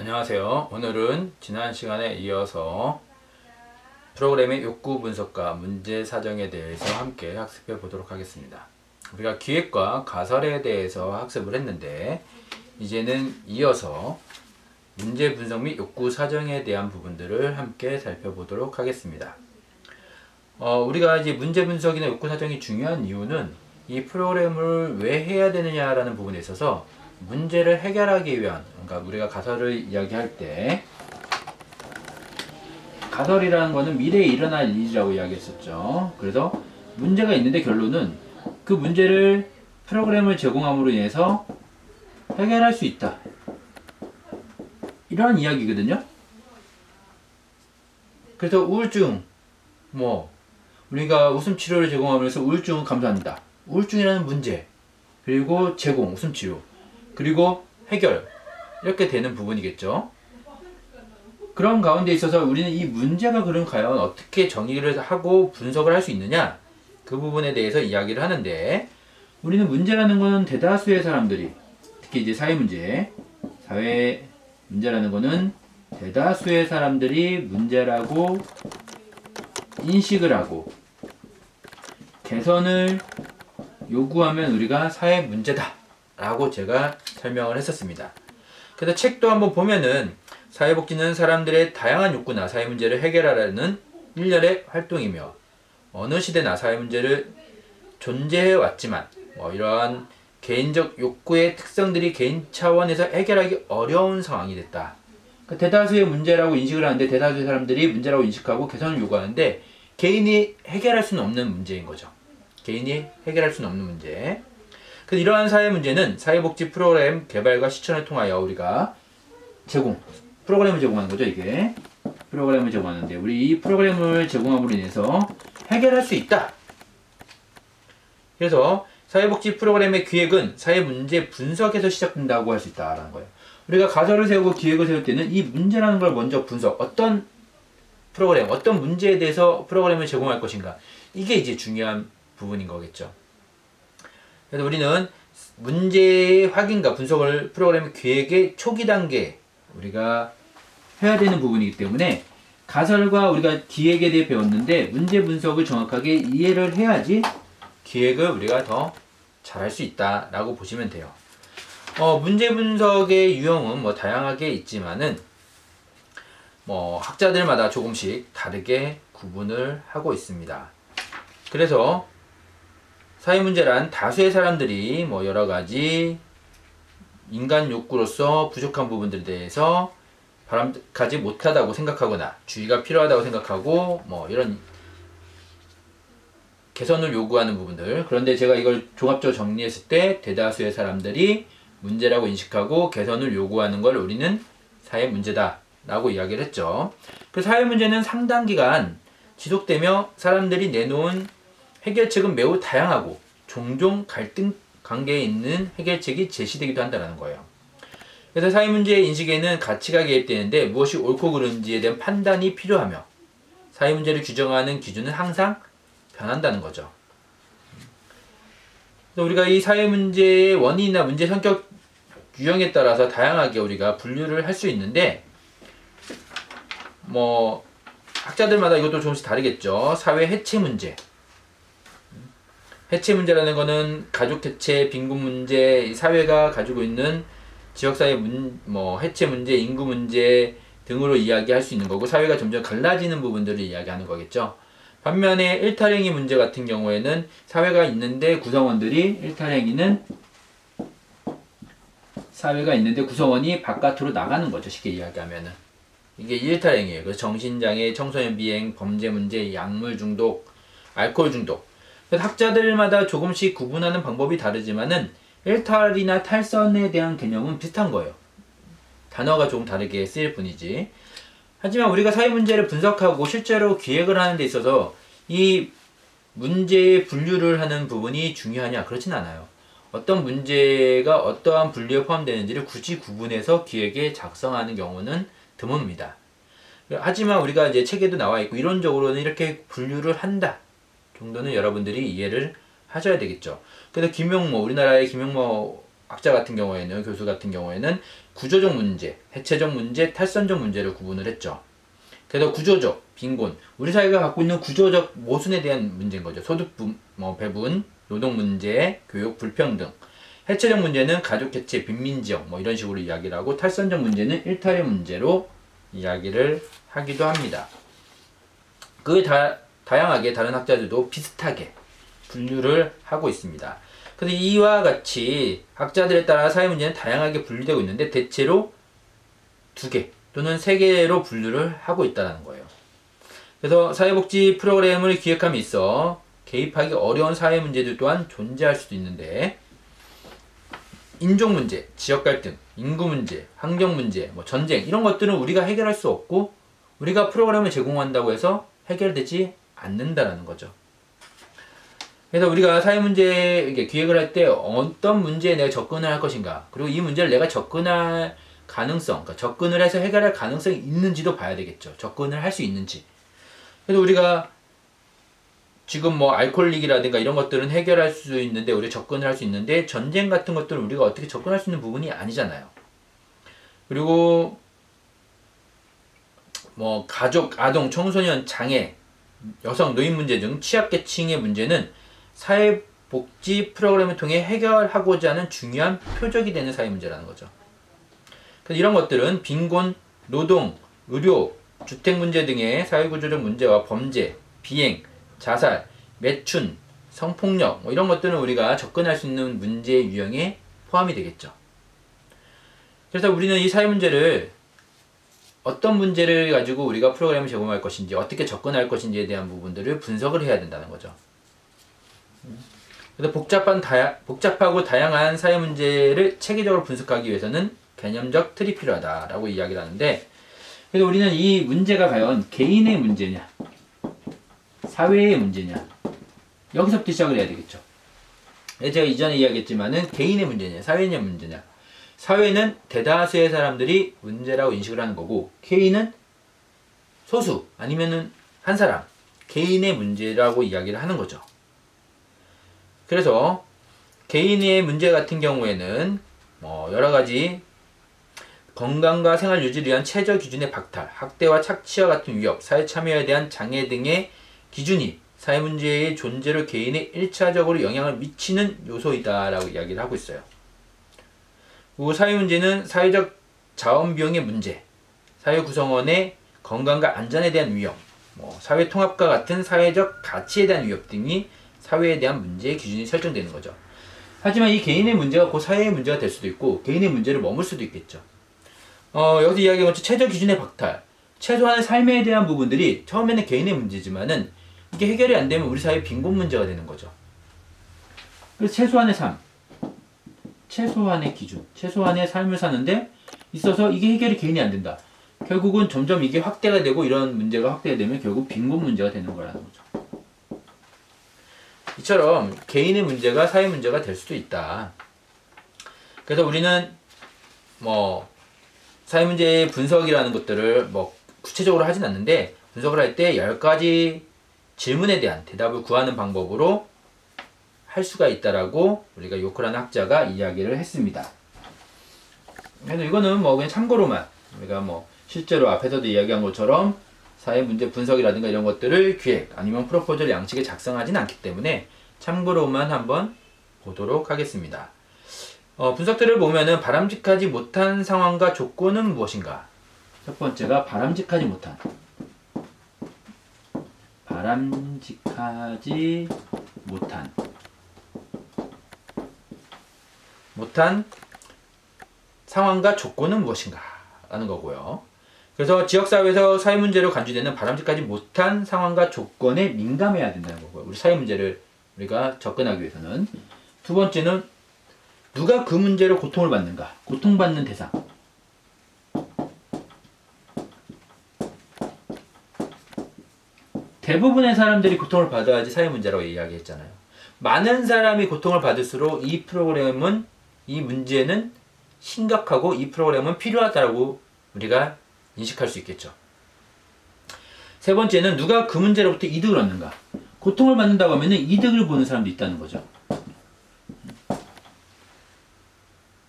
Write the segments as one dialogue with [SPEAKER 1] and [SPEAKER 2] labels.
[SPEAKER 1] 안녕하세요. 오늘은 지난 시간에 이어서 프로그램의 욕구 분석과 문제 사정에 대해서 함께 학습해 보도록 하겠습니다. 우리가 기획과 가설에 대해서 학습을 했는데 이제는 이어서 문제 분석 및 욕구 사정에 대한 부분들을 함께 살펴보도록 하겠습니다. 우리가 이제 문제 분석이나 욕구 사정이 중요한 이유는 이 프로그램을 왜 해야 되느냐라는 부분에 있어서 문제를 해결하기 위한, 그러니까 우리가 가설을 이야기할 때 가설이라는 거는 미래에 일어날 일이라고 이야기했었죠. 그래서 문제가 있는데 결론은 그 문제를 프로그램을 제공함으로 인해서 해결할 수 있다, 이러한 이야기거든요. 그래서 우울증, 우리가 웃음 치료를 제공하면서 우울증을 감소한다, 우울증이라는 문제, 그리고 제공, 웃음 치료, 그리고 해결, 이렇게 되는 부분이겠죠. 그런 가운데 있어서 우리는 이 문제가 그럼 과연 어떻게 정의를 하고 분석을 할 수 있느냐, 그 부분에 대해서 이야기를 하는데, 우리는 문제라는 것은 대다수의 사람들이, 특히 이제 사회 문제라는 것은 대다수의 사람들이 문제라고 인식을 하고 개선을 요구하면 우리가 사회 문제다 라고 제가 설명을 했었습니다. 그래서 책도 한번 보면은 사회복지는 사람들의 다양한 욕구나 사회 문제를 해결하려는 일련의 활동이며 어느 시대나 사회 문제를 존재해 왔지만 이러한 개인적 욕구의 특성들이 개인 차원에서 해결하기 어려운 상황이 됐다. 그러니까 대다수의 문제라고 인식을 하는데 대다수의 사람들이 문제라고 인식하고 개선을 요구하는데 개인이 해결할 수는 없는 문제인 거죠. 개인이 해결할 수는 없는 문제. 이러한 사회 문제는 사회복지 프로그램 개발과 실천을 통하여 우리가 프로그램을 제공하는 거죠. 이게 프로그램을 제공하는데 우리 이 프로그램을 제공함으로 인해서 해결할 수 있다. 그래서 사회복지 프로그램의 기획은 사회 문제 분석에서 시작된다고 할 수 있다라는 거예요. 우리가 가설을 세우고 기획을 세울 때는 이 문제라는 걸 먼저 어떤 프로그램, 어떤 문제에 대해서 프로그램을 제공할 것인가, 이게 이제 중요한 부분인 거겠죠. 그래서 우리는 문제의 확인과 분석을 프로그램 기획의 초기 단계 우리가 해야 되는 부분이기 때문에 가설과 우리가 기획에 대해 배웠는데 문제 분석을 정확하게 이해를 해야지 기획을 우리가 더 잘할 수 있다라고 보시면 돼요. 문제 분석의 유형은 다양하게 있지만은 학자들마다 조금씩 다르게 구분을 하고 있습니다. 그래서 사회문제란 다수의 사람들이 여러가지 인간 욕구로서 부족한 부분들에 대해서 바람직하지 못하다고 생각하거나 주의가 필요하다고 생각하고 이런 개선을 요구하는 부분들, 그런데 제가 이걸 종합적으로 정리했을 때 대다수의 사람들이 문제라고 인식하고 개선을 요구하는 걸 우리는 사회문제다 라고 이야기를 했죠. 그 사회문제는 상당 기간 지속되며 사람들이 내놓은 해결책은 매우 다양하고 종종 갈등 관계에 있는 해결책이 제시되기도 한다는 거예요. 그래서 사회문제의 인식에는 가치가 개입되는데 무엇이 옳고 그른지에 대한 판단이 필요하며 사회문제를 규정하는 기준은 항상 변한다는 거죠. 그래서 우리가 이 사회문제의 원인이나 문제 성격 유형에 따라서 다양하게 우리가 분류를 할 수 있는데 학자들마다 이것도 조금씩 다르겠죠. 사회 해체 문제. 해체 문제라는 거는 가족 해체, 빈곤 문제, 사회가 가지고 있는 지역사회 해체 문제, 인구 문제 등으로 이야기할 수 있는 거고, 사회가 점점 갈라지는 부분들을 이야기하는 거겠죠. 반면에 일탈행위 문제 같은 경우에는 사회가 있는데 사회가 있는데 구성원이 바깥으로 나가는 거죠. 쉽게 이야기하면은. 이게 일탈행위예요. 그래서 정신장애, 청소년 비행, 범죄 문제, 약물 중독, 알코올 중독. 학자들마다 조금씩 구분하는 방법이 다르지만은 일탈이나 탈선에 대한 개념은 비슷한 거예요. 단어가 조금 다르게 쓰일 뿐이지. 하지만 우리가 사회 문제를 분석하고 실제로 기획을 하는 데 있어서 이 문제의 분류를 하는 부분이 중요하냐? 그렇진 않아요. 어떤 문제가 어떠한 분류에 포함되는지를 굳이 구분해서 기획에 작성하는 경우는 드뭅니다. 하지만 우리가 이제 책에도 나와 있고 이론적으로는 이렇게 분류를 한다 정도는 여러분들이 이해를 하셔야 되겠죠. 그래서 우리나라의 김용모 학자 같은 경우에는, 교수 같은 경우에는 구조적 문제, 해체적 문제, 탈선적 문제를 구분을 했죠. 그래서 구조적, 빈곤, 우리 사회가 갖고 있는 구조적 모순에 대한 문제인 거죠. 소득 배분, 노동 문제, 교육 불평등. 해체적 문제는 가족 해체, 빈민 지역 이런 식으로 이야기를 하고, 탈선적 문제는 일탈의 문제로 이야기를 하기도 합니다. 다양하게 다른 학자들도 비슷하게 분류를 하고 있습니다. 그래서 이와 같이 학자들에 따라 사회 문제는 다양하게 분류되고 있는데 대체로 2개 또는 3개로 분류를 하고 있다는 거예요. 그래서 사회복지 프로그램을 기획함에 있어 개입하기 어려운 사회 문제들 또한 존재할 수도 있는데, 인종 문제, 지역 갈등, 인구 문제, 환경 문제, 전쟁 이런 것들은 우리가 해결할 수 없고 우리가 프로그램을 제공한다고 해서 해결되지 않는다라는 거죠. 그래서 우리가 사회 문제 기획을 할 때 어떤 문제에 내가 접근을 할 것인가, 그리고 이 문제를 내가 접근할 가능성, 그러니까 접근을 해서 해결할 가능성이 있는지도 봐야 되겠죠. 접근을 할 수 있는지. 그래서 우리가 지금 알코올릭이라든가 이런 것들은 해결할 수 있는데, 우리가 접근을 할 수 있는데, 전쟁 같은 것들은 우리가 어떻게 접근할 수 있는 부분이 아니잖아요. 그리고 가족, 아동, 청소년, 장애, 여성, 노인 문제 등 취약계층의 문제는 사회복지 프로그램을 통해 해결하고자 하는 중요한 표적이 되는 사회 문제라는 거죠. 그래서 이런 것들은 빈곤, 노동, 의료, 주택 문제 등의 사회구조적 문제와 범죄, 비행, 자살, 매춘, 성폭력 이런 것들은 우리가 접근할 수 있는 문제의 유형에 포함이 되겠죠. 그래서 우리는 이 사회 문제를 어떤 문제를 가지고 우리가 프로그램을 제공할 것인지, 어떻게 접근할 것인지에 대한 부분들을 분석을 해야 된다는 거죠. 그래서 복잡하고 다양한 사회 문제를 체계적으로 분석하기 위해서는 개념적 틀이 필요하다라고 이야기를 하는데, 그래서 우리는 이 문제가 과연 개인의 문제냐, 사회의 문제냐, 여기서부터 시작을 해야 되겠죠. 제가 이전에 이야기했지만은 개인의 문제냐, 사회의 문제냐. 사회는 대다수의 사람들이 문제라고 인식을 하는 거고, 개인은 소수 아니면은 한 사람, 개인의 문제라고 이야기를 하는 거죠. 그래서 개인의 문제 같은 경우에는 여러 가지 건강과 생활 유지를 위한 최저 기준의 박탈, 학대와 착취와 같은 위협, 사회 참여에 대한 장애 등의 기준이 사회 문제의 존재로 개인에 1차적으로 영향을 미치는 요소이다라고 이야기를 하고 있어요. 그리고 사회 문제는 사회적 자원 비용의 문제, 사회 구성원의 건강과 안전에 대한 위협, 사회 통합과 같은 사회적 가치에 대한 위협 등이 사회에 대한 문제의 기준이 설정되는 거죠. 하지만 이 개인의 문제가 곧 사회의 문제가 될 수도 있고, 개인의 문제를 머물 수도 있겠죠. 여기서 이야기한 것처럼 최저 기준의 박탈, 최소한의 삶에 대한 부분들이 처음에는 개인의 문제지만은 이게 해결이 안 되면 우리 사회의 빈곤 문제가 되는 거죠. 그래서 최소한의 삶, 최소한의 기준, 최소한의 삶을 사는데 있어서 이게 해결이 개인이 안 된다. 결국은 점점 이게 확대가 되고, 이런 문제가 확대가 되면 결국 빈곤 문제가 되는 거라는 거죠. 이처럼 개인의 문제가 사회 문제가 될 수도 있다. 그래서 우리는 사회 문제의 분석이라는 것들을 구체적으로 하진 않는데, 분석을 할 때 10가지 질문에 대한 대답을 구하는 방법으로 할 수가 있다라고 우리가 요크라는 학자가 이야기를 했습니다. 그래서 이거는 그냥 참고로만, 우리가 실제로 앞에서도 이야기한 것처럼 사회 문제 분석이라든가 이런 것들을 기획 아니면 프로포절 양식에 작성하진 않기 때문에 참고로만 한번 보도록 하겠습니다. 분석들을 보면은 바람직하지 못한 상황과 조건은 무엇인가? 첫 번째가 바람직하지 못한 상황과 조건은 무엇인가? 라는 거고요. 그래서 지역사회에서 사회 문제로 간주되는 바람직하지 못한 상황과 조건에 민감해야 된다는 거고요. 우리 사회 문제를 우리가 접근하기 위해서는. 두 번째는 누가 그 문제로 고통을 받는가? 고통받는 대상. 대부분의 사람들이 고통을 받아야지 사회 문제라고 이야기했잖아요. 많은 사람이 고통을 받을수록 이 프로그램은, 이 문제는 심각하고 이 프로그램은 필요하다고 우리가 인식할 수 있겠죠. 세 번째는 누가 그 문제로부터 이득을 얻는가. 고통을 받는다고 하면 이득을 보는 사람도 있다는 거죠.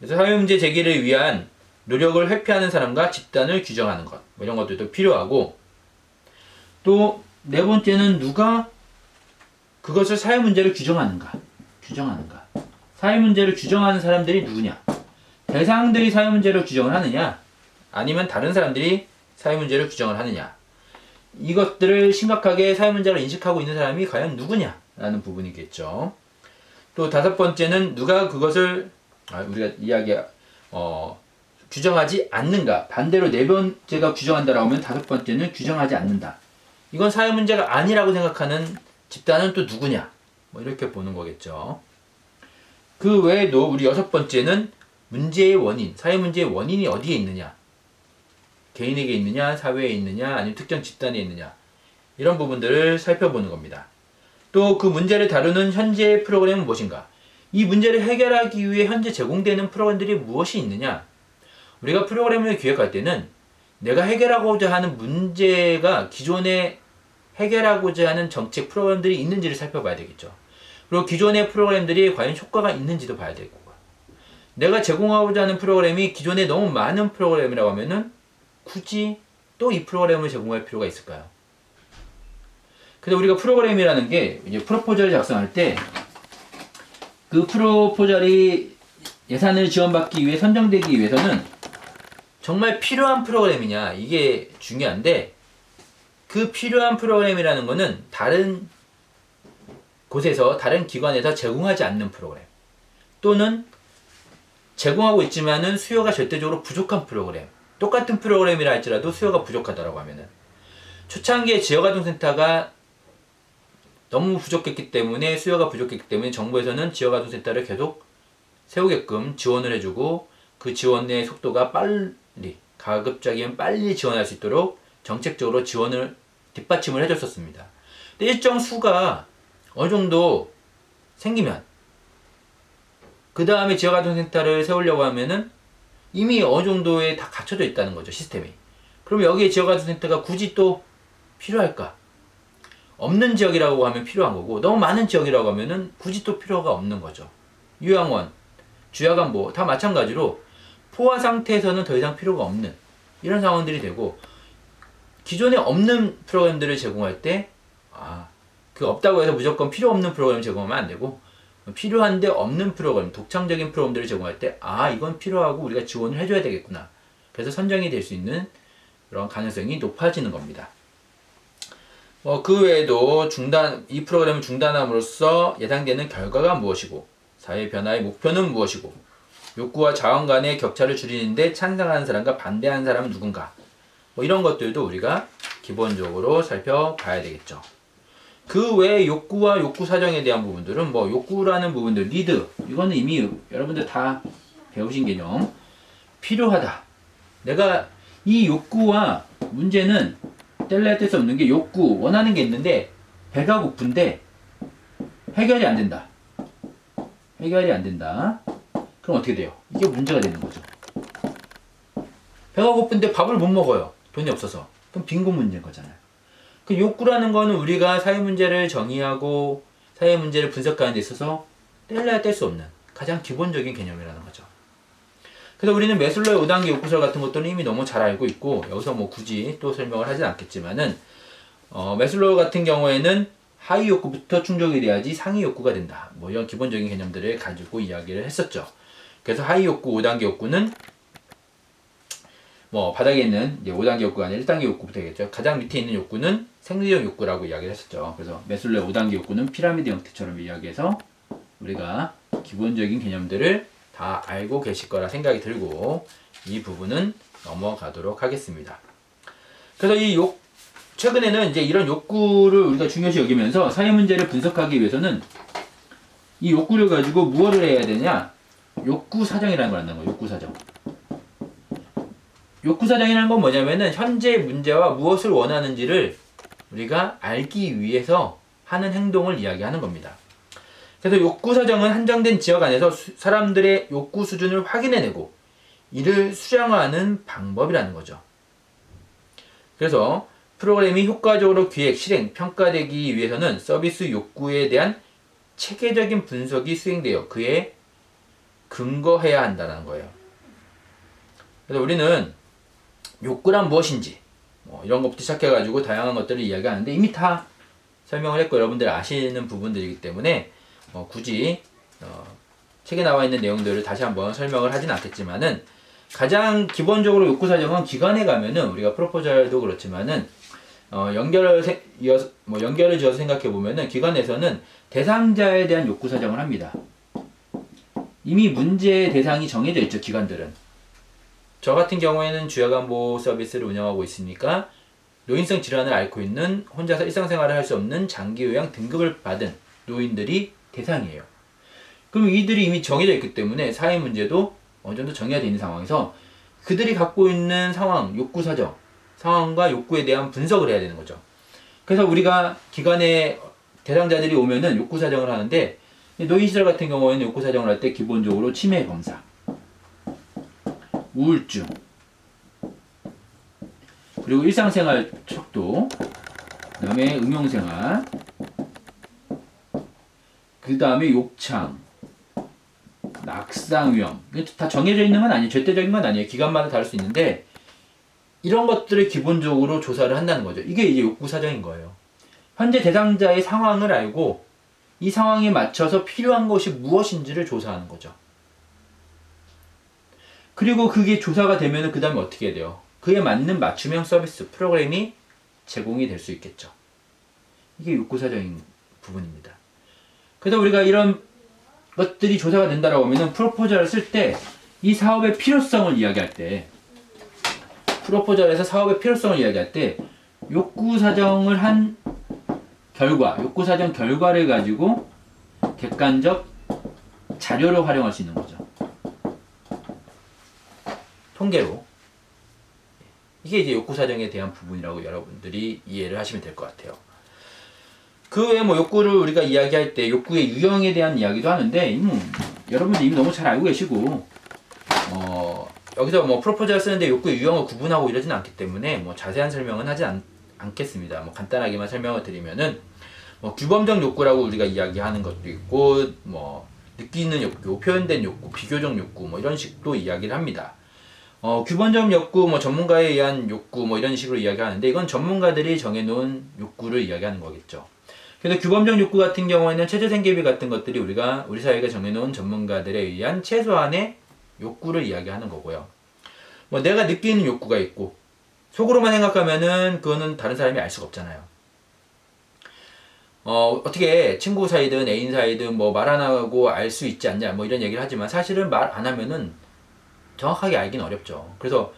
[SPEAKER 1] 그래서 사회문제 제기를 위한 노력을 회피하는 사람과 집단을 규정하는 것, 뭐 이런 것들도 필요하고, 또 네 번째는 누가 그것을 사회문제를 규정하는가. 사회문제를 규정하는 사람들이 누구냐. 대상들이 사회문제를 규정을 하느냐, 아니면 다른 사람들이 사회문제를 규정을 하느냐. 이것들을 심각하게 사회문제를 인식하고 있는 사람이 과연 누구냐라는 부분이겠죠. 또 다섯 번째는 누가 그것을 우리가 규정하지 않는가. 반대로 네 번째가 규정한다라고 하면 다섯 번째는 규정하지 않는다. 이건 사회문제가 아니라고 생각하는 집단은 또 누구냐. 뭐 이렇게 보는 거겠죠. 그 외에도 우리 여섯 번째는 문제의 원인, 사회문제의 원인이 어디에 있느냐. 개인에게 있느냐, 사회에 있느냐, 아니면 특정 집단에 있느냐. 이런 부분들을 살펴보는 겁니다. 또 그 문제를 다루는 현재의 프로그램은 무엇인가? 이 문제를 해결하기 위해 현재 제공되는 프로그램들이 무엇이 있느냐? 우리가 프로그램을 기획할 때는 내가 해결하고자 하는 문제가 기존에 해결하고자 하는 정책 프로그램들이 있는지를 살펴봐야 되겠죠. 그리고 기존의 프로그램들이 과연 효과가 있는지도 봐야 되고, 내가 제공하고자 하는 프로그램이 기존에 너무 많은 프로그램이라고 하면은 굳이 또 이 프로그램을 제공할 필요가 있을까요? 그래서 우리가 프로그램이라는 게 이제 프로포절을 작성할 때 그 프로포절이 예산을 지원받기 위해 선정되기 위해서는 정말 필요한 프로그램이냐, 이게 중요한데, 그 필요한 프로그램이라는 거는 다른 곳에서, 다른 기관에서 제공하지 않는 프로그램, 또는 제공하고 있지만은 수요가 절대적으로 부족한 프로그램, 똑같은 프로그램이라 할지라도 수요가 부족하다라고 하면은, 초창기에 지역아동센터가 너무 부족했기 때문에, 수요가 부족했기 때문에 정부에서는 지역아동센터를 계속 세우게끔 지원을 해주고, 그 지원의 속도가 빨리, 가급적이면 빨리 지원할 수 있도록 정책적으로 지원을, 뒷받침을 해줬었습니다. 근데 일정 수가 어느 정도 생기면, 그 다음에 지역아동센터를 세우려고 하면은 이미 어느 정도에 다 갖춰져 있다는 거죠, 시스템이. 그럼 여기에 지역아동센터가 굳이 또 필요할까? 없는 지역이라고 하면 필요한 거고, 너무 많은 지역이라고 하면은 굳이 또 필요가 없는 거죠. 요양원, 주야간보 다 마찬가지로 포화 상태에서는 더 이상 필요가 없는 이런 상황들이 되고, 기존에 없는 프로그램들을 제공할 때 그 없다고 해서 무조건 필요 없는 프로그램 제공하면 안 되고, 필요한데 없는 프로그램, 독창적인 프로그램들을 제공할 때 이건 필요하고 우리가 지원을 해줘야 되겠구나. 그래서 선정이 될 수 있는 그런 가능성이 높아지는 겁니다. 그 외에도 이 프로그램을 중단함으로써 예상되는 결과가 무엇이고, 사회 변화의 목표는 무엇이고, 욕구와 자원 간의 격차를 줄이는데 찬성하는 사람과 반대하는 사람은 누군가, 뭐 이런 것들도 우리가 기본적으로 살펴봐야 되겠죠. 그 외에 욕구와 욕구 사정에 대한 부분들은 뭐 욕구라는 부분들, 니드, 이거는 이미 여러분들 다 배우신 개념. 필요하다. 내가 이 욕구와 문제는 뗄래야 뗄 수 없는 게, 욕구, 원하는 게 있는데 배가 고픈데 해결이 안 된다. 그럼 어떻게 돼요? 이게 문제가 되는 거죠. 배가 고픈데 밥을 못 먹어요. 돈이 없어서. 그럼 빈곤 문제인 거잖아요. 그 욕구라는 거는 우리가 사회 문제를 정의하고 사회 문제를 분석하는 데 있어서 뗄래야 뗄 수 없는 가장 기본적인 개념이라는 거죠. 그래서 우리는 매슬로의 5단계 욕구설 같은 것들은 이미 너무 잘 알고 있고, 여기서 뭐 굳이 또 설명을 하진 않겠지만은, 매슬로우 같은 경우에는 하위 욕구부터 충족이 돼야지 상위 욕구가 된다. 뭐 이런 기본적인 개념들을 가지고 이야기를 했었죠. 그래서 하위 욕구, 5단계 욕구는 뭐 바닥에 있는 이제 5단계 욕구가 아니라 1단계 욕구부터 되겠죠. 가장 밑에 있는 욕구는 생리적 욕구라고 이야기를 했었죠. 그래서 매슬로의 5단계 욕구는 피라미드 형태처럼 이야기해서 우리가 기본적인 개념들을 다 알고 계실 거라 생각이 들고, 이 부분은 넘어가도록 하겠습니다. 그래서 최근에는 이제 이런 욕구를 우리가 중요시 여기면서 사회 문제를 분석하기 위해서는 이 욕구를 가지고 무엇을 해야 되냐? 욕구 사정이라는 걸 한다는 거예요. 욕구 사정. 욕구 사정이라는 건 뭐냐면은 현재 문제와 무엇을 원하는지를 우리가 알기 위해서 하는 행동을 이야기하는 겁니다. 그래서 욕구 사정은 한정된 지역 안에서 사람들의 욕구 수준을 확인해내고 이를 수량화하는 방법이라는 거죠. 그래서 프로그램이 효과적으로 기획, 실행, 평가되기 위해서는 서비스 욕구에 대한 체계적인 분석이 수행되어 그 근거해야 한다는 거예요. 그래서 우리는 욕구란 무엇인지 뭐 이런 것부터 시작해가지고 다양한 것들을 이야기하는데 이미 다 설명을 했고 여러분들 아시는 부분들이기 때문에 굳이 책에 나와 있는 내용들을 다시 한번 설명을 하진 않겠지만은 가장 기본적으로 욕구 사정은 기관에 가면은 우리가 프로포절도 그렇지만은 연결을 지어서 생각해 보면은 기관에서는 대상자에 대한 욕구 사정을 합니다. 이미 문제의 대상이 정해져 있죠. 기관들은. 저 같은 경우에는 주야간보호 서비스를 운영하고 있으니까 노인성 질환을 앓고 있는 혼자서 일상생활을 할 수 없는 장기요양 등급을 받은 노인들이 대상이에요. 그럼 이들이 이미 정해져 있기 때문에 사회 문제도 어느 정도 정해져 있는 상황에서 그들이 갖고 있는 상황, 욕구 사정, 상황과 욕구에 대한 분석을 해야 되는 거죠. 그래서 우리가 기관에 대상자들이 오면은 욕구 사정을 하는데 노인 시절 같은 경우에는 욕구 사정을 할 때 기본적으로 치매 검사, 우울증, 그리고 일상생활 척도, 그 다음에 응용생활, 그 다음에 욕창, 낙상 위험. 다 정해져 있는 건 아니에요. 절대적인 건 아니에요. 기관마다 다를 수 있는데 이런 것들을 기본적으로 조사를 한다는 거죠. 이게 이제 욕구 사정인 거예요. 현재 대상자의 상황을 알고 이 상황에 맞춰서 필요한 것이 무엇인지를 조사하는 거죠. 그리고 그게 조사가 되면 그 다음에 어떻게 해야 돼요? 그에 맞는 맞춤형 서비스, 프로그램이 제공이 될 수 있겠죠. 이게 욕구 사정인 부분입니다. 그래서 우리가 이런 것들이 조사가 된다라고 하면은 프로포절을 쓸 때 이 사업의 필요성을 이야기할 때 프로포절에서 사업의 필요성을 이야기할 때 욕구 사정을 한 결과, 욕구 사정 결과를 가지고 객관적 자료로 활용할 수 있는 거죠. 통계로. 이게 이제 욕구 사정에 대한 부분이라고 여러분들이 이해를 하시면 될 것 같아요. 그 외에 뭐 욕구를 우리가 이야기할 때 욕구의 유형에 대한 이야기도 하는데 여러분들 이미 너무 잘 알고 계시고 여기서 뭐 프로포즈를 쓰는데 욕구의 유형을 구분하고 이러진 않기 때문에 뭐 자세한 설명은 하지 않겠습니다. 뭐 간단하게만 설명을 드리면은 뭐 규범적 욕구라고 우리가 이야기하는 것도 있고 뭐 느끼는 욕구, 표현된 욕구, 비교적 욕구 뭐 이런 식도 이야기를 합니다. 규범적 욕구, 뭐 전문가에 의한 욕구 뭐 이런 식으로 이야기하는데 이건 전문가들이 정해놓은 욕구를 이야기하는 거겠죠. 그래서 규범적 욕구 같은 경우에는 최저생계비 같은 것들이 우리 사회가 정해놓은 전문가들에 의한 최소한의 욕구를 이야기하는 거고요. 뭐 내가 느끼는 욕구가 있고 속으로만 생각하면은 그거는 다른 사람이 알 수가 없잖아요. 어떻게 친구 사이든 애인 사이든 뭐 말 안 하고 알 수 있지 않냐 뭐 이런 얘기를 하지만 사실은 말 안 하면은 정확하게 알기는 어렵죠. 그래서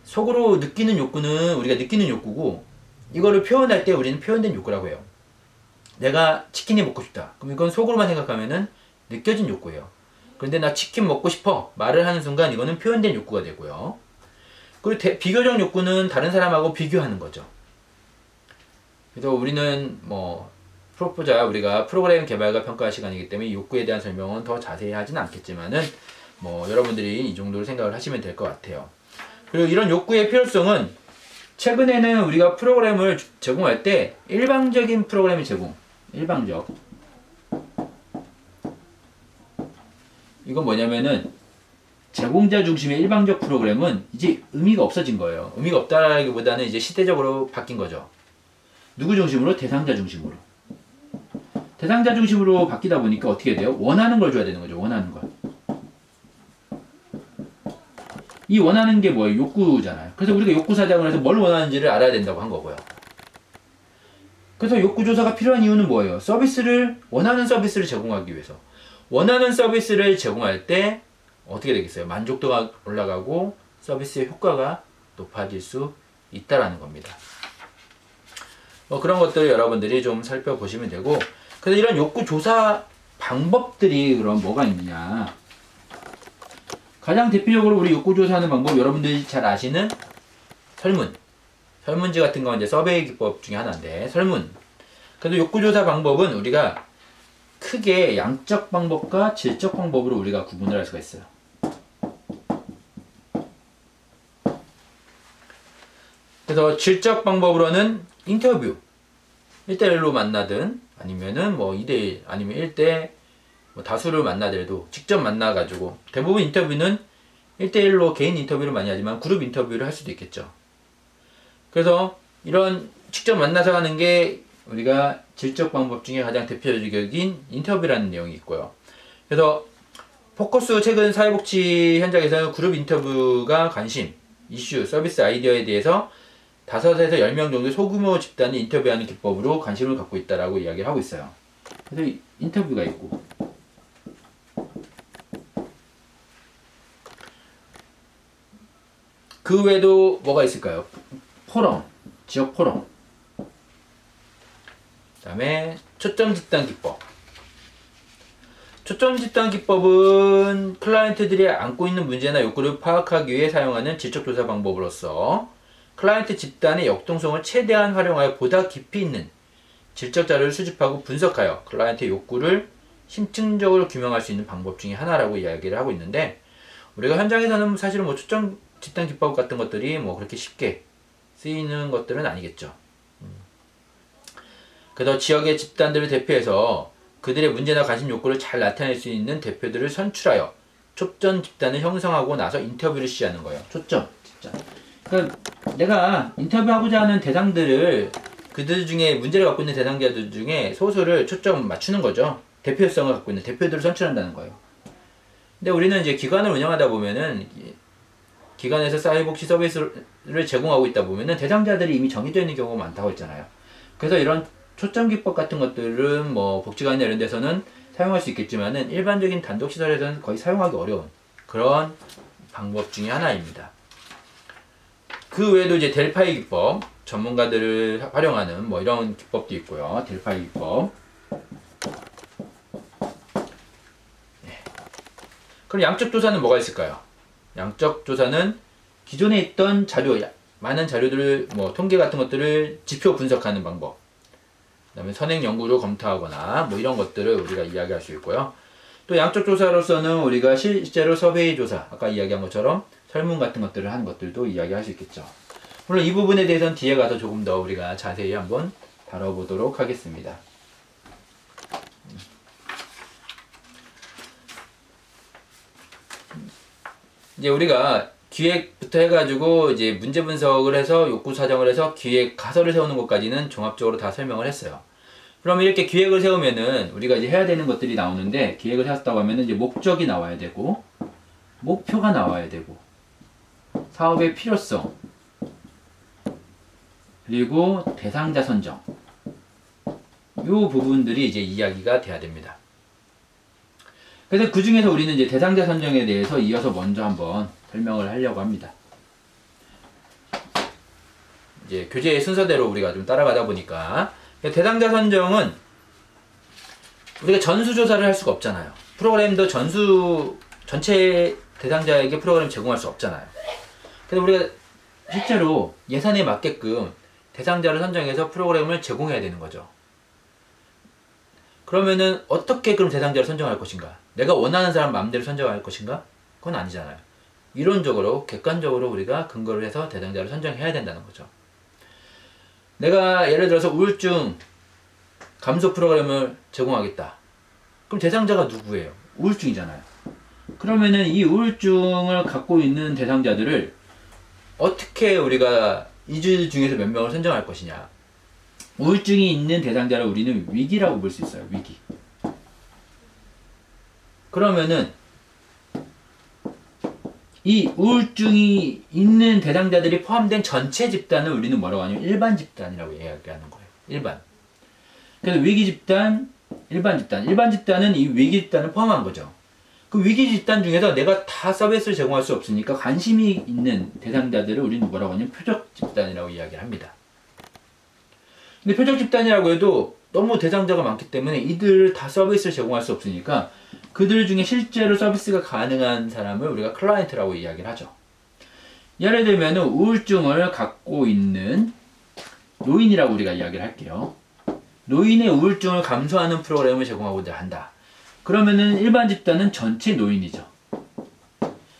[SPEAKER 1] 속으로 느끼는 욕구는 우리가 느끼는 욕구고 이거를 표현할 때 우리는 표현된 욕구라고 해요. 내가 치킨이 먹고 싶다. 그럼 이건 속으로만 생각하면은 느껴진 욕구예요. 그런데 나 치킨 먹고 싶어 말을 하는 순간 이거는 표현된 욕구가 되고요. 그리고 비교적 욕구는 다른 사람하고 비교하는 거죠. 그래서 우리는 뭐 우리가 프로그램 개발과 평가 시간이기 때문에 욕구에 대한 설명은 더 자세히 하진 않겠지만은 뭐 여러분들이 이 정도로 생각을 하시면 될 것 같아요. 그리고 이런 욕구의 필요성은 최근에는 우리가 프로그램을 제공할 때 일방적인 프로그램 제공, 일방적. 이건 뭐냐면은 제공자 중심의 일방적 프로그램은 이제 의미가 없어진 거예요. 의미가 없다기보다는 이제 시대적으로 바뀐 거죠. 누구 중심으로? 대상자 중심으로. 대상자 중심으로 바뀌다 보니까 어떻게 돼요? 원하는 걸 줘야 되는 거죠. 원하는 걸. 이 원하는 게 뭐예요? 욕구잖아요. 그래서 우리가 욕구 사정을 해서 뭘 원하는지를 알아야 된다고 한 거고요. 그래서 욕구 조사가 필요한 이유는 뭐예요? 원하는 서비스를 제공하기 위해서. 원하는 서비스를 제공할 때 어떻게 되겠어요? 만족도가 올라가고 서비스의 효과가 높아질 수 있다라는 겁니다. 그런 것들을 여러분들이 좀 살펴보시면 되고, 그래서 이런 욕구 조사 방법들이 그럼 뭐가 있느냐? 가장 대표적으로 우리 욕구 조사하는 방법, 여러분들이 잘 아시는 설문지 같은 건 이제 서베이 기법 중에 하나인데, 설문. 그래서 욕구 조사 방법은 우리가 크게 양적 방법과 질적 방법으로 우리가 구분을 할 수가 있어요. 그래서 질적 방법으로는 인터뷰, 1대1로 만나든 아니면은 뭐 2대1 아니면 1대 뭐 다수를 만나더라도 직접 만나가지고 대부분 인터뷰는 1대1로 개인 인터뷰를 많이 하지만 그룹 인터뷰를 할 수도 있겠죠. 그래서 이런 직접 만나서 하는 게 우리가 질적 방법 중에 가장 대표적인 인터뷰라는 내용이 있고요. 그래서 포커스 최근 사회복지 현장에서는 그룹 인터뷰가 관심, 이슈, 서비스 아이디어에 대해서 5에서 10명 정도 소규모 집단을 인터뷰하는 기법으로 관심을 갖고 있다라고 이야기를 하고 있어요. 그래서 인터뷰가 있고 그 외에도 뭐가 있을까요? 포럼, 지역 포럼, 그 다음에 초점 집단 기법. 초점 집단 기법은 클라이언트들이 안고 있는 문제나 욕구를 파악하기 위해 사용하는 질적 조사 방법으로서 클라이언트 집단의 역동성을 최대한 활용하여 보다 깊이 있는 질적 자료를 수집하고 분석하여 클라이언트의 욕구를 심층적으로 규명할 수 있는 방법 중에 하나라고 이야기를 하고 있는데, 우리가 현장에서는 사실은 뭐 초점 집단 기법 같은 것들이 뭐 그렇게 쉽게 쓰이는 것들은 아니겠죠. 그래서 지역의 집단들을 대표해서 그들의 문제나 관심 욕구를 잘 나타낼 수 있는 대표들을 선출하여 초점 집단을 형성하고 나서 인터뷰를 시작하는 거예요. 초점 집단. 그러니까 내가 인터뷰하고자 하는 대상들을, 그들 중에 문제를 갖고 있는 대상자들 중에 소수를 초점 맞추는 거죠. 대표성을 갖고 있는 대표들을 선출한다는 거예요. 근데 우리는 이제 기관을 운영하다 보면은, 기관에서 사회복지 서비스를 제공하고 있다 보면은 대상자들이 이미 정해져 있는 경우가 많다고 했잖아요. 그래서 이런 초점 기법 같은 것들은 뭐 복지관이나 이런 데서는 사용할 수 있겠지만은 일반적인 단독 시설에서는 거의 사용하기 어려운 그런 방법 중에 하나입니다. 그 외에도 이제 델파이 기법, 전문가들을 활용하는 뭐 이런 기법도 있고요. 델파이 기법. 네. 그럼 양적 조사는 뭐가 있을까요? 양적 조사는 기존에 있던 자료, 많은 자료들을 뭐 통계 같은 것들을 지표 분석하는 방법, 그 다음에 선행 연구를 검토하거나 뭐 이런 것들을 우리가 이야기할 수 있고요. 또 양적 조사로서는 우리가 실제로 서베이 조사, 아까 이야기한 것처럼 설문 같은 것들을 하는 것들도 이야기할 수 있겠죠. 물론 이 부분에 대해서는 뒤에 가서 조금 더 우리가 자세히 한번 다뤄보도록 하겠습니다. 이제 우리가 기획부터 해가지고 이제 문제 분석을 해서 욕구 사정을 해서 기획 가설을 세우는 것까지는 종합적으로 다 설명을 했어요. 그러면 이렇게 기획을 세우면은 우리가 이제 해야 되는 것들이 나오는데, 기획을 세웠다고 하면은 이제 목적이 나와야 되고, 목표가 나와야 되고, 사업의 필요성, 그리고 대상자 선정, 이 부분들이 이제 이야기가 돼야 됩니다. 그래서 그 중에서 우리는 이제 대상자 선정에 대해서 이어서 먼저 한번 설명을 하려고 합니다. 이제 교재의 순서대로 우리가 좀 따라가다 보니까, 대상자 선정은 우리가 전수조사를 할 수가 없잖아요. 프로그램도 전체 대상자에게 프로그램 제공할 수 없잖아요. 그래서 우리가 실제로 예산에 맞게끔 대상자를 선정해서 프로그램을 제공해야 되는 거죠. 그러면은 어떻게 그럼 대상자를 선정할 것인가? 내가 원하는 사람 마음대로 선정할 것인가? 그건 아니잖아요. 이론적으로, 객관적으로 우리가 근거를 해서 대상자를 선정해야 된다는 거죠. 내가 예를 들어서 우울증 감소 프로그램을 제공하겠다. 그럼 대상자가 누구예요? 우울증이잖아요. 그러면은 이 우울증을 갖고 있는 대상자들을 어떻게 우리가 이 주 중에서 몇 명을 선정할 것이냐. 우울증이 있는 대상자를 우리는 위기라고 볼 수 있어요. 위기. 그러면은 이 우울증이 있는 대상자들이 포함된 전체 집단을 우리는 뭐라고 하냐면 일반 집단이라고 이야기하는 거예요. 일반. 그래서 위기 집단, 일반 집단. 일반 집단은 이 위기 집단을 포함한 거죠. 그 위기 집단 중에서 내가 다 서비스를 제공할 수 없으니까 관심이 있는 대상자들을 우리는 뭐라고 하냐면 표적 집단이라고 이야기를 합니다. 근데 표적 집단이라고 해도 너무 대상자가 많기 때문에 이들을 다 서비스를 제공할 수 없으니까 그들 중에 실제로 서비스가 가능한 사람을 우리가 클라이언트라고 이야기를 하죠. 예를 들면 우울증을 갖고 있는 노인이라고 우리가 이야기를 할게요. 노인의 우울증을 감소하는 프로그램을 제공하고자 한다. 그러면은 일반 집단은 전체 노인이죠.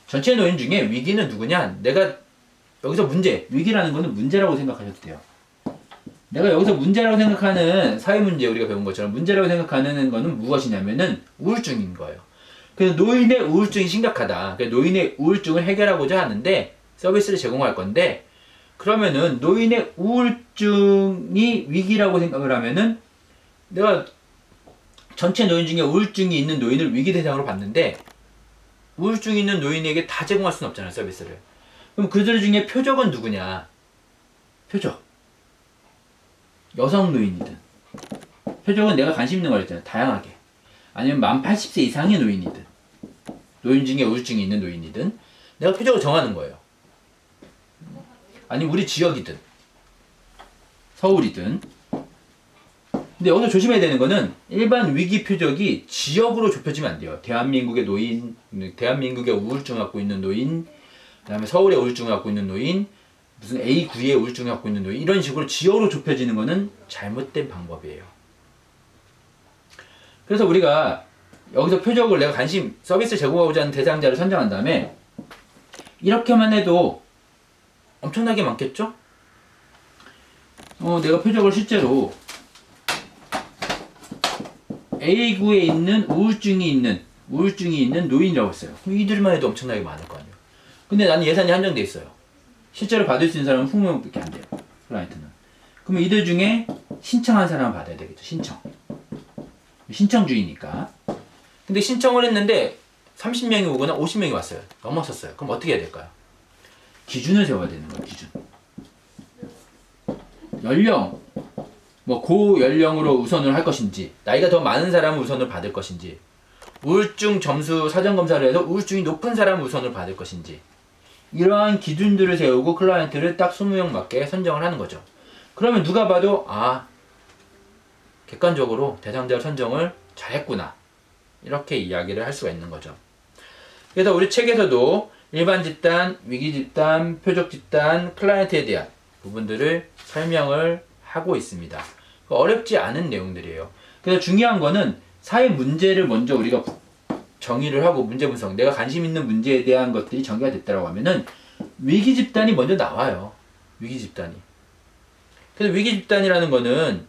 [SPEAKER 1] 전체 노인 중에 위기는 누구냐? 내가 여기서 문제, 위기라는 거는 문제라고 생각하셔도 돼요. 내가 여기서 문제라고 생각하는 사회 문제 우리가 배운 것처럼 문제라고 생각하는 거는 무엇이냐면은 우울증인 거예요. 그래서 노인의 우울증이 심각하다. 그래서 노인의 우울증을 해결하고자 하는데 서비스를 제공할 건데 그러면은 노인의 우울증이 위기라고 생각을 하면은 내가 전체 노인 중에 우울증이 있는 노인을 위기 대상으로 봤는데 우울증이 있는 노인에게 다 제공할 수는 없잖아요, 서비스를. 그럼 그들 중에 표적은 누구냐? 표적. 여성 노인이든 표적은 내가 관심 있는 걸 했잖아요. 다양하게. 아니면 만 80세 이상의 노인이든 노인 중에 우울증이 있는 노인이든 내가 표적을 정하는 거예요. 아니면 우리 지역이든 서울이든. 근데 여기서 조심해야 되는 거는 일반 위기 표적이 지역으로 좁혀지면 안 돼요. 대한민국의 노인, 대한민국의 우울증을 갖고 있는 노인, 그 다음에 서울의 우울증을 갖고 있는 노인, 무슨 A9의 우울증을 갖고 있는 노인, 이런 식으로 지역으로 좁혀지는 거는 잘못된 방법이에요. 그래서 우리가 여기서 표적을 내가 관심, 서비스 제공하고자 하는 대상자를 선정한 다음에 이렇게만 해도 엄청나게 많겠죠? 내가 표적을 실제로 A9에 있는 우울증이 있는 노인이라고 했어요. 그럼 이들만 해도 엄청나게 많을 거 아니에요. 근데 나는 예산이 한정돼 있어요. 실제로 받을 수 있는 사람은 20명밖에 안 돼요. 클라이언트는. 그러면 이들 중에 신청한 사람을 받아야 되겠죠. 신청주의니까. 근데 신청을 했는데 30명이 오거나 50명이 왔어요. 넘었었어요. 그럼 어떻게 해야 될까요? 기준을 세워야 되는 거예요. 기준. 연령, 고연령으로 우선을 할 것인지, 나이가 더 많은 사람은 우선을 받을 것인지, 우울증 점수 사전검사를 해서 우울증이 높은 사람은 우선을 받을 것인지, 이러한 기준들을 세우고 클라이언트를 딱 20명 맞게 선정을 하는 거죠. 그러면 누가 봐도 객관적으로 대상자 선정을 잘했구나, 이렇게 이야기를 할 수가 있는 거죠. 그래서 우리 책에서도 일반 집단, 위기 집단, 표적 집단, 클라이언트에 대한 부분들을 설명을 하고 있습니다. 어렵지 않은 내용들이에요. 그래서 중요한 거는 사회 문제를 먼저 우리가 정의를 하고 문제 분석, 내가 관심 있는 문제에 대한 것들이 정의가 됐다고 하면은 위기 집단이 먼저 나와요. 위기 집단이. 그래서 위기 집단이라는 거는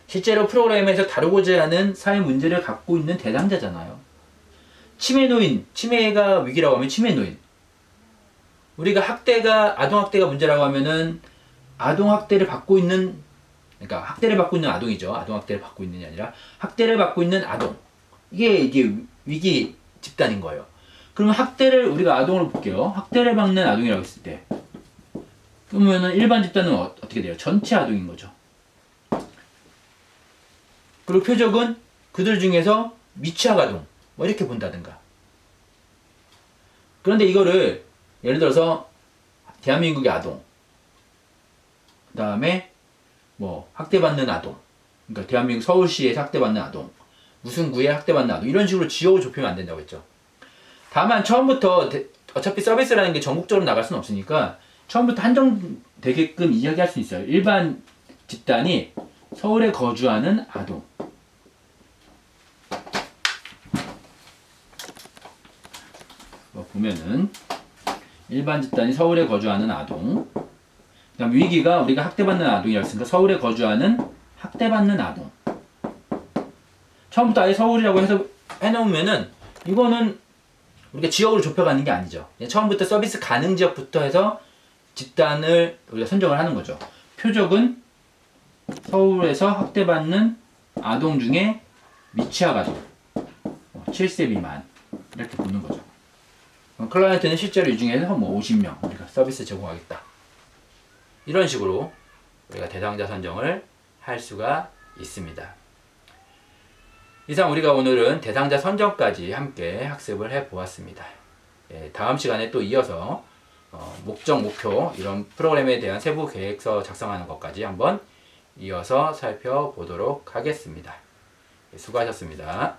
[SPEAKER 1] 실제로 프로그램에서 다루고자 하는 사회 문제를 갖고 있는 대상자잖아요. 치매 노인, 치매가 위기라고 하면 치매 노인. 우리가 아동학대가 문제라고 하면은 아동학대를 받고 있는, 그러니까 학대를 받고 있는 아동이죠. 아동학대를 받고 있는 게 아니라 학대를 받고 있는 아동. 이게 위기 집단인 거예요. 그러면 우리가 아동으로 볼게요. 학대를 받는 아동이라고 했을 때. 그러면은 일반 집단은 어떻게 돼요? 전체 아동인 거죠. 그리고 표적은 그들 중에서 미취학 아동. 이렇게 본다든가. 그런데 이거를 예를 들어서 대한민국의 아동, 그 다음에 학대받는 아동, 그러니까 대한민국 서울시에서 학대받는 아동, 무슨 구에 학대받는 아동, 이런 식으로 지역을 좁히면 안 된다고 했죠. 다만 처음부터 어차피 서비스라는 게 전국적으로 나갈 수는 없으니까 처음부터 한정되게끔 이야기할 수 있어요. 일반 집단이 서울에 거주하는 아동, 보면은 일반 집단이 서울에 거주하는 아동, 그다음 위기가 우리가 학대받는 아동이라고 했으니까 서울에 거주하는 학대받는 아동. 처음부터 아예 서울이라고 해서 해놓으면은 이거는 우리가 지역으로 좁혀가는 게 아니죠. 처음부터 서비스 가능 지역부터 해서 집단을 우리가 선정을 하는 거죠. 표적은 서울에서 학대받는 아동 중에 미취학 아동, 7세 미만, 이렇게 보는 거죠. 클라이언트는 실제로 이 중에서 50명 우리가 서비스 제공하겠다. 이런 식으로 우리가 대상자 선정을 할 수가 있습니다. 이상 우리가 오늘은 대상자 선정까지 함께 학습을 해 보았습니다. 다음 시간에 또 이어서 목적, 목표, 이런 프로그램에 대한 세부 계획서 작성하는 것까지 한번 이어서 살펴보도록 하겠습니다. 수고하셨습니다.